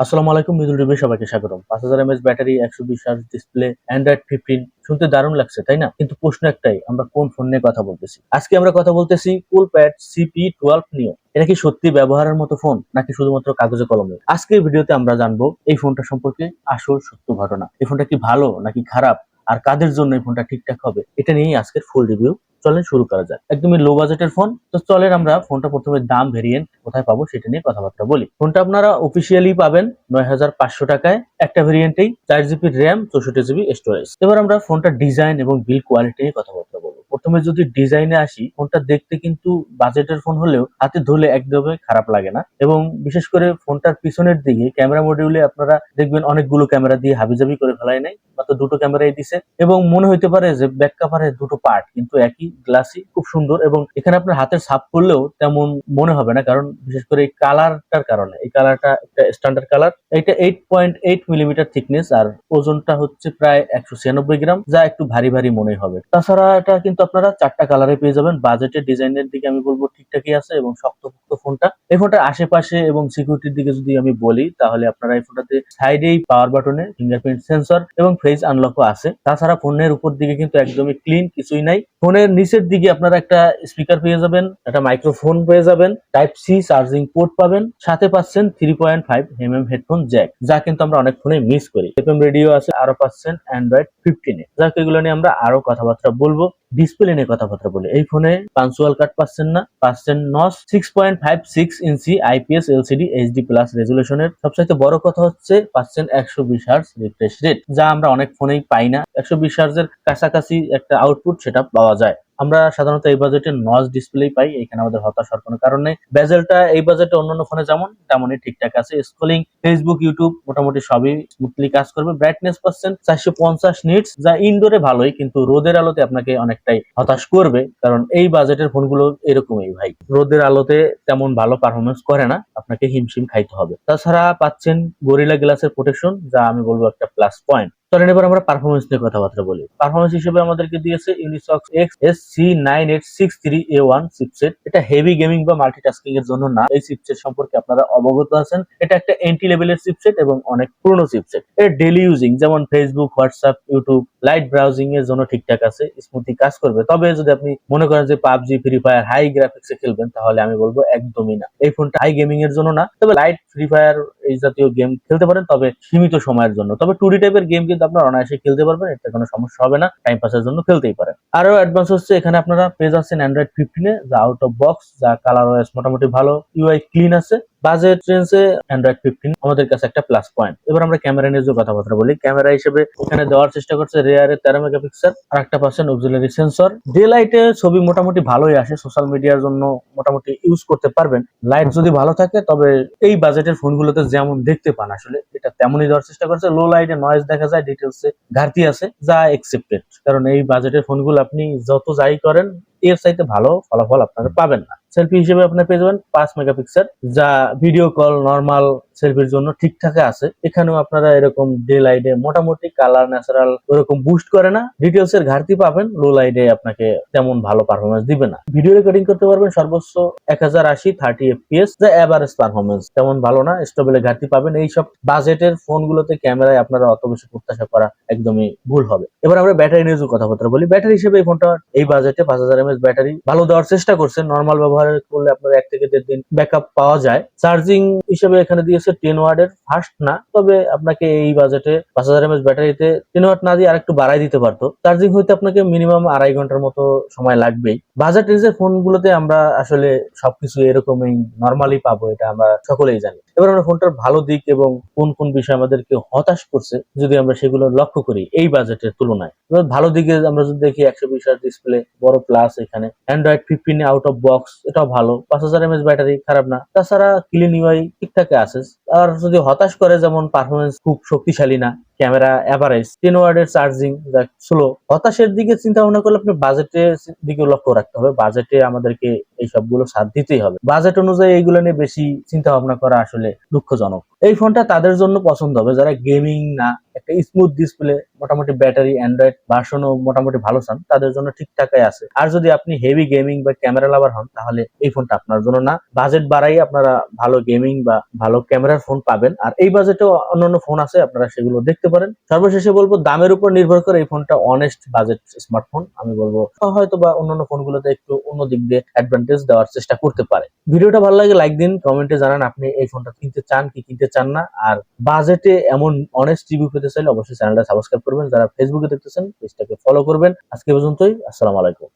আসসালামু আলাইকুম, মিদুল রিভিউ সবাইকে স্বাগতম। 5000 mAh battery, 120 hertz display, Android 15 শুনতে দারুণ লাগছে, তাই না? কিন্তু প্রশ্ন একটাই, আমরা কোন ফোন নিয়ে কথা বলতেছি? আজকে আমরা কথা বলতেছি কুলপ্যাড CP12 নিয়ে। এটা কি সত্যি ব্যবহারের মতো ফোন, নাকি শুধুমাত্র কাগজে কলমে? আজকের ভিডিওতে আমরা জানবো এই ফোনটা সম্পর্কে আসল সত্য ঘটনা। এই ফোনটা কি ভালো নাকি খারাপ, আর কাদের জন্য এই ফোনটা ঠিকঠাক হবে, এটা নিয়েই আজকের ফুল রিভিউ। চলেন শুরু করা যাক। একদমই লো বাজেটের ফোন, তো চলেন আমরা ফোনটা প্রথমে দাম, ভেরিয়েন্ট কোথায় পাবো সেটা নিয়ে কথাবার্তা বলি। ফোনটা আপনারা অফিসিয়ালি পাবেন 9500 টাকায়। একটা ভেরিয়েন্টেই 4 GB র্যাম, 64 GB স্টোরেজ। এবার আমরা ফোনটা ডিজাইন এবং বিল্ড কোয়ালিটি নিয়ে কথাবার্তা বলবো। প্রথমে যদি ডিজাইনে আসি, ফোনটা দেখতে কিন্তু বাজেটের ফোন হলেও হাতে ধরলে একদমই খারাপ লাগে না। এবং বিশেষ করে ফোনটার পিছনের দিকে ক্যামেরা মডিউলে আপনারা দেখবেন অনেকগুলো ক্যামেরা দিয়ে হাবিজাবি করে ফেলায় নাই, মাত্র দুটো ক্যামেরাই দিছে। এবং মনে হইতে পারে যে ব্যাক কভারের দুটো পার্ট কিন্তু একই, গ্লাসি, খুব সুন্দর। এবং এখানে আপনার হাতের ছাপ করলেও তেমন মনে হবে না, কারণ বিশেষ করে এই কালারটার কারণে। এই কালারটা একটা স্ট্যান্ডার্ড কালার। এটা 8.8 মিলিমিটার থিকনেস, আর ওজনটা হচ্ছে প্রায় 196 গ্রাম, যা একটু ভারী ভারী মনে হবে। তাছাড়া এটা কিন্তু আপনারা 4টা কালারে পেয়ে যাবেন। বাজেটের ডিজাইনের দিকে আমি বলবো ঠিকঠাকই আছে এবং শক্তপোক্ত ফোনটা। এই ফোনটার আশেপাশে এবং সিকিউরিটির দিকে যদি আমি বলি, তাহলে আপনারা এই ফোনটাতে সাইডেই পাওয়ার বাটনে ফিঙ্গারপ্রিন্ট সেন্সর এবং ফেস আনলকও আছে। তাছাড়া ফোনের উপর দিকে কিন্তু একদমই ক্লিন, কিছুই নাই। ফোনের নিচের দিকে আপনারা একটা স্পিকার পেয়ে যাবেন, একটা মাইক্রোফোন পেয়ে যাবেন, টাইপ সি চার্জিং পোর্ট পাবেন, সাথে পাচ্ছেন 3.5 mm হেডফোন জ্যাক, যা কিন্তু আমরা অনেক ফোনে মিস করি। এফএম রেডিও আছে, আরো পাচ্ছেন অ্যান্ড্রয়েড 15-এ। যাক, এগুলো নিয়ে আমরা আরো কথাবার্তা বলবো। ডিসপ্লে নিয়ে কথাবার্তা বলি। এই ফোনে পাঞ্চুয়াল কাট পাচ্ছেন না, পাচ্ছেন নস 6.56 ইঞ্চি IPS LCD HD প্লাস রেজুলেশনের। সবচাইতে বড় কথা হচ্ছে পাচ্ছেন 120 হার্জ রিফ্রেশ রেট, যা আমরা অনেক ফোনেই পাই না। 120 হার্জের কাছাকাছি একটা আউটপুট সেটা পাওয়া যায়। আমরা সাধারণত এই বাজেটে নচ ডিসপ্লে পাই, এখানে আমাদের হতাশ হওয়ার কোনো কারণ নেই। বেজেলটা এই বাজেটে অন্যান্য ফোনে যেমন তেমনই ঠিকঠাক আছে। স্ক্রলিং, ফেসবুক, ইউটিউব মোটামুটি সবই স্মুথলি কাজ করবে। ব্রাইটনেস পাচ্ছেন 450 নিটস, যা ইনডোরে ভালোই, কিন্তু রোদের আলোতে আপনাকে অনেকটাই হতাশ করবে, কারণ এই বাজেটের ফোনগুলো এরকমই ভাই, রোদের আলোতে তেমন ভালো পারফরমেন্স করে না, আপনাকে হিমশিম খাইতে হবে। তাছাড়া পাচ্ছেন গরিলা গ্লাসের প্রোটেকশন, যা আমি বলবো একটা প্লাস পয়েন্ট। চলেন এবার আমরা পারফরমেন্স নিয়ে কথাবার্তা বলি। পারফরমেন্স হিসেবে আমাদেরকে দিয়েছে ইউনিসক্স XSC9863A1 চিপসেট। এটা হেভি গেমিং বা মাল্টিটাস্কিং এর জন্য না। এই চিপসেট সম্পর্কে আপনারা অবগত আছেন। এটা একটা এন্ট্রি লেভেলের চিপসেট এবং অনেক পুরনো চিপসেট। এটা ডেইলি ইউজিং, যেমন Facebook, WhatsApp, YouTube, light browsing এর জন্য ঠিকঠাক আছে, স্মুথলি কাজ করবে। তবে যদি আপনি মনে করেন যে পাবজি, ফ্রি ফায়ার হাই গ্রাফিক্সে খেলবেন, তাহলে আমি বলবো একদমই না। এই ফোনটা হাই গেমিং এর জন্য না, তবে লাইট, ফ্রি ফায়ার এই জাতীয় গেম খেলতে পারেন, তবে সীমিত সময়ের জন্য। তবে 2D টাইপের গেম কিন্তু আপনারা অনায়াসে খেলতে পারবেন, এতে কোনো সমস্যা হবে না, টাইম পাসের জন্য খেলতেই পারেন। আরো অ্যাডভান্স হচ্ছে, এখানে আপনারা পেয়ে যাচ্ছেন অ্যান্ড্রয়েড 15-এ, যা আউট অফ বক্স, যা কালার ওএস মোটামুটি ভালো, ইউআই ক্লিন আছে। বাজেট রেঞ্জে অ্যান্ড্রয়েড 15 আমাদের কাছে একটা প্লাস পয়েন্ট। এবার আমরা ক্যামেরা নিয়ে যে কথাবার্তা বলি। ক্যামেরা হিসেবে এখানে দেওয়ার চেষ্টা করছে রেয়ারে 13 মেগাপিক্সেল, আর একটা পাচ্ছেন অক্সিলারি সেন্সর। ডে লাইটে ছবি মোটামুটি ভালোই আসে, সোশ্যাল মিডিয়ার জন্য মোটামুটি ইউজ করতে পারবেন। লাইট যদি ভালো থাকে, তবে এই বাজেটের ফোনগুলোতে যেমন দেখতে পান আসলে এটা তেমনই দেওয়ার চেষ্টা করছে। লো লাইটে নয়েজ দেখা যায়, ডিটেলসে ঘাটতি আছে, যা একসেপ্টেড, কারণ এই বাজেটের ফোনগুলো আপনি যত যাই করেন এর চাইতে ভালো ফলাফল আপনারা পাবেন না। সেলফি হিসেবে আপনি পেয়ে যাবেন 5 মেগাপিক্সেল, যা ভিডিও কল, নর্মাল সেলফির জন্য ঠিকঠাক আছে। এখানেও আপনারা এরকম ডে লাইটে মোটামুটি কালার ন্যাচারাল ওরকম বুস্ট করে না, ডিটেলস এর ঘাটতি পাবেন। লো লাইটে আপনাকে তেমন ভালো পারফরমেন্স দিবে না। ভিডিও রেকর্ডিং করতে পারবেন সর্বোচ্চ 1080 30 FPS, যা এভারেজ পারফরমেন্স, তেমন ভালো না, স্টেবলে ঘাটতি পাবেন। এইসব বাজেটের ফোনগুলোতে ক্যামেরায় আপনারা অত বেশি প্রত্যাশা করা একদমই ভুল হবে। এবার আমরা ব্যাটারি নিয়ে কথাবার্তা বলি। ব্যাটারি হিসেবে এই ফোনটা এই বাজেটে 5000 mAh ব্যাটারি ভালো দেওয়ার চেষ্টা করছে। নর্মাল ব্যবহার করলে আপনার 1 থেকে 1.5 দিন ব্যাকআপ পাওয়া যায়। চার্জিং হিসেবে এখানে দিয়েছে 10 ওয়াটের, ফাস্ট না, তবে আপনাকে এই বাজেটে 5000 mAh ব্যাটারিতে 10 ওয়াট না দিয়ে আরেকটু বাড়াই দিতে পারতো। চার্জিং হইতে আপনাকে মিনিমাম 2.5 ঘন্টার মতো সময় লাগবেই। বাজেট রেঞ্জের ফোনগুলোতে আমরা আসলে সবকিছু এরকমই নরমালি পাবো, এটা আমরা সকলেই জানি। এবার আমরা ফোনটার ভালো দিক এবং কোন কোন বিষয় আমাদেরকে হতাশ করছে যদি আমরা সেগুলো লক্ষ্য করি এই বাজেটের তুলনায়। এবার ভালো দিকে আমরা যদি দেখি, 120 হার্জ ডিসপ্লে, বড় প্লাস। এখানে অ্যান্ড্রয়েড 15 আউট অফ বক্স, এটাও ভালো। 5000 mAh ব্যাটারি, খারাপ না। তাছাড়া ক্লিন ইউআই ঠিকঠাক আছে। আর যদি হতাশ করে, যেমন পারফরমেন্স খুব শক্তিশালী না, ক্যামেরা অ্যাভারেজ, 10 ওয়াটের চার্জিং স্লো। হতাশের দিকে চিন্তা ভাবনা করলে আপনি বাজেটের দিকে লক্ষ্য রাখতে হবে। বাজেটে আমাদেরকে এই সবগুলো সাথ দিতেই হবে। বাজেট অনুযায়ী এইগুলো নিয়ে বেশি চিন্তা ভাবনা করা আসলে দুঃখজনক। এই ফোনটা তাদের জন্য পছন্দ হবে যারা গেমিং না, একটা স্মুথ ডিসপ্লে, মোটামুটি ব্যাটারি, অ্যান্ড্রয়েড ভার্সনও মোটামুটি ভালো চান, তাদের জন্য ঠিকঠাকই আছে। আর যদি আপনি হেভি গেমিং বা ক্যামেরা লাভার হন, তাহলে এই ফোনটা আপনার জন্য না। বাজেট বাড়াই আপনারা ভালো গেমিং বা ভালো ক্যামেরার ফোন পাবেন। আর এই বাজেটে অন্যান্য ফোন আছে, আপনারা সেগুলো দেখতে পারেন। সর্বশেষে বলবো, দামের উপর নির্ভর করে এই ফোনটা অনেস্ট বাজেট স্মার্টফোন। আমি বলবো হয়তো বা অন্যান্য ফোনগুলোতে একটু অন্য দিক দিয়ে অ্যাডভান্টেজ দেওয়ার চেষ্টা করতে পারে। ভিডিওটা ভালো লাগে লাইক দিন, কমেন্টে জানান আপনি এই ফোনটা কিনতে চান কি কিনতে চান না। আর বাজেটে এমন অনেস্ট রিভিউ পেতে চাইলে অবশ্যই চ্যানেলটা সাবস্ক্রাইব করবেন। যারা ফেসবুকে দেখতেছেন পেজটাকে ফলো করবেন। আজকে পর্যন্তই, আসসালামু আলাইকুম।